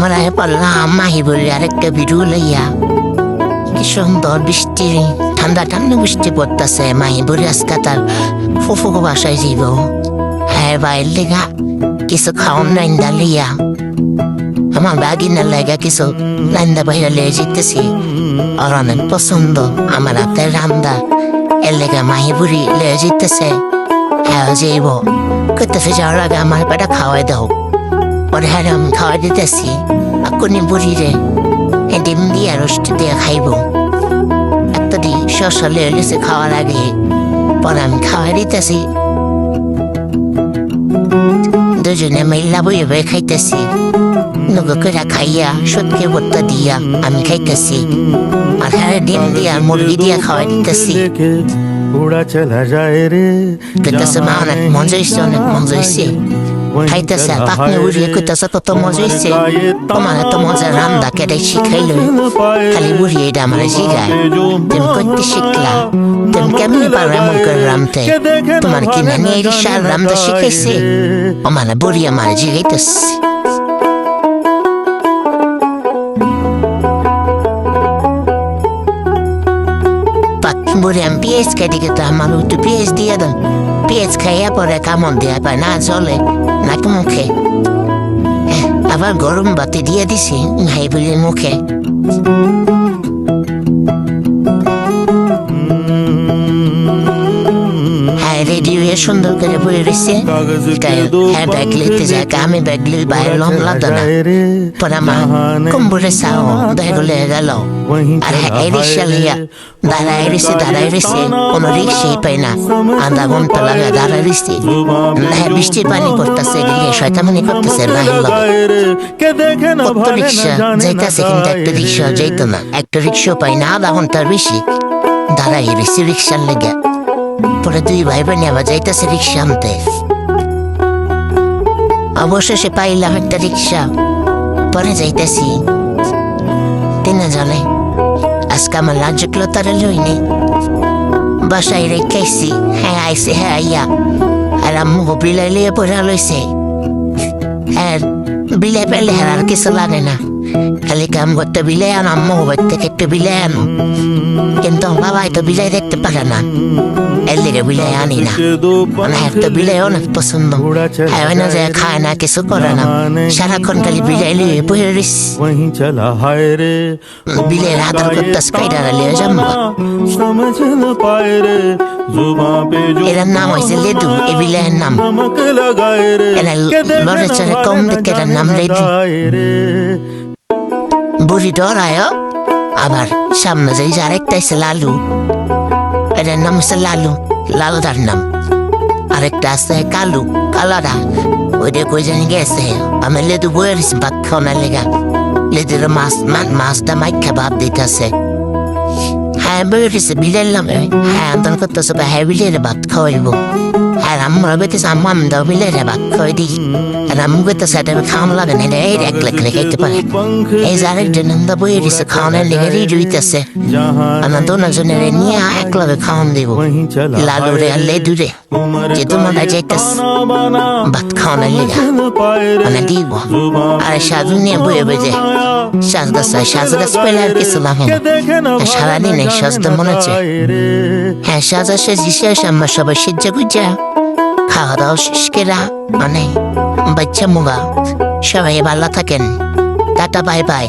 আমরা পারলাম মাহিবুরের আরেকটা ভিডিও লইয়া। কি সুন্দর বৃষ্টি, ঠান্ডা ঠান্ডা বৃষ্টি পড়তেছে। মাহিবুরি আজকে তার ফুফুকে বাসায় যাইব। হ্যাঁ বাইর লেগা কিছু খাওয়ান রান্দা লইয়া, আমার বাগিনার লেগা কিছু রান্দা বাইরে লয়ে যেতেছি। আর অনেক পছন্দ আমার হাতের রান্দা, এর লেগা মাহিবুরি লয়ে যেতেছে। হ্যাঁ যাইব করতেছে, যাওয়ার আগে আমার পেটা খাওয়াই দাও। পরে হ্যাঁ আমি খাওয়াই দিতেছি। এক্ষুনি বুড়ি রে ডিম দিয়ে রোস্ট দিয়ে খাইব। একটা দি শসা লয়ে লিছে খাওয়ার আগে। পরে আমি খাওয়াই দিতেছি, দুজনে মিল্লা বইয়ে বয়ে খাইতেছি। নগো করে খাইয়া সত্যি ভর্তা দিয়া আমি খাইতেছি। আর হ্যাঁ ডিম দিয়া মুরগি দিয়া খাওয়াই দিতেছি। কইতেছে মা অনেক মজা হয়েছে, অনেক মজা হয়েছে। খাইতেছে পাকনে উড়িয়ে কইতেছে কত মজা হয়েছে। তোমার এত মজা রান্দা কেটে শিখাইল। খালি উড়িয়ে এটা আমার জিগায়, তুমি করতে শিখলা, তুমি কেমনি পারো এমন করে রামতে? তোমার কি নানি এই রিসার রামটা শিখাইছে? ও মানে বুড়ি আমার জিগাইতেছে। বুড়ি আমি পেঁয়াজ কেটে গেতে আমার একটু পেঁয়াজ দিয়ে দেন। পেঁয়াজ খাইয়া পরে কামড় দেওয়া পায় না, জলে নাকি মুখে। আবার গরম বাতি দিয়ে দিছি মাহিবুরির মুখে। হ্যাঁ রেডি হয়ে সুন্দর করে বলে রয়েছে। হ্যাঁ ব্যাগ লিখতে যায়, আমি ব্যাগ লিখ বাইরে লমলা দানা। পরে আমার কুম্বুরে চাও ব্যাগ লয়ে গেল। আর হ্যাঁ এই রিক্সা লইয়া দাঁড়ায় রয়েছে, কোনো রিক্সাই পাই না। আধা ঘন্টা লাগে দাঁড়ায় রয়েছে। হ্যাঁ বৃষ্টির পানি পড়তেছে, গেলে শয়তানি করতেছে। না কত রিক্সা যাইতেছে, কিন্তু একটা রিক্সা যাইত না। একটা রিক্সা পাই না, আধা ঘন্টার বেশি দাঁড়াই রয়েছে রিক্সার লেগে। পরে দুই ভাই বোন আবার যাইতেছে রিক্সা আনতে। অবশেষে পাইলাম একটা রিক্সা। পরে যাইতেছি তিনজনে। আজকে আমার লাঞ্চগুলো তারা লইনি, বাসায় রেখেছি। হ্যাঁ আইসে, হ্যাঁ আইয়া আর আম্মু বিলাই লিয়ে পড়া লইছে। হ্যাঁ বিলাই পেলে হ্যাঁ আর কিছু লাগে না, খালি কাম করতে বিলাই আনো, আম্মু বাড়ি থেকে একটু বিলাই আনো। কিন্তু বাবাই তো বিলাই দেখতে পারে না, এর লেগে বিলাই আনি না। মানে একটা বিলাই অনেক পছন্দ। হ্যাঁ না যে খায় না, কিছু করে না, সারাক্ষণ খালি বিলাই লিয়ে বয়ে রইস। বিলের আদর করতে স্কাইডারা লিয়ে যাবো। এর নাম হয়েছে লেদু, এ বিলাইয়ের নাম। এরা লড়ে চড়ে কম দেখে এর নাম লেদু। বুড়ি ডরায়। আবার সামনে যাই যে আরেকটা আছে লালু, এটার নাম হচ্ছে লালু, লালুদার নাম। আরেকটা আছে কালু, কালারা, ওইটা কই জানি গেছে। আমি লেদু বয়ে রয়েছি ভাত খাওয়ানোর লেগা। লেদুর মাছটা মাইখা ভাত দিতেছে। হ্যাঁ বয়ে রয়েছে বিলাইলাম। হ্যাঁ আন্দোলন করতেছে, হ্যাঁ বিলের ভাত খাওয়াইব। আর আমরা বেতেছে আম্মু আমি দাও বিলের ভাত খাওয়াই দিই। আর আম্মু বেতেছে এটা খাওয়ানো লাগে না, এটা এক লাখ খাইতে পারে। এই যে আরেকজন আমরা বয়ে রয়েছে খাওয়ানোর লেগে রেডি হইতেছে। আমরা দুজনের নিয়ে এক লগে খাওয়ান দিব, লালু রে আর লেদু রে, যে তোমরা যাইতেছে ভাত খাওয়ানোর লেগে মানে দিব। আর সাজু নিয়ে বয়ে বেজে সাজ গাছ পেলে আর কিছু লাগে না, সারাদিন এই সাজটা মনে হচ্ছে। হ্যাঁ সাজা সেজি শেষ, আমরা সবাই সেজা গুজা খাওয়া দাওয়া শেষ কেরা মানে বাচ্চা মুগা। সবাই ভালো থাকেন, টাটা বাই বাই।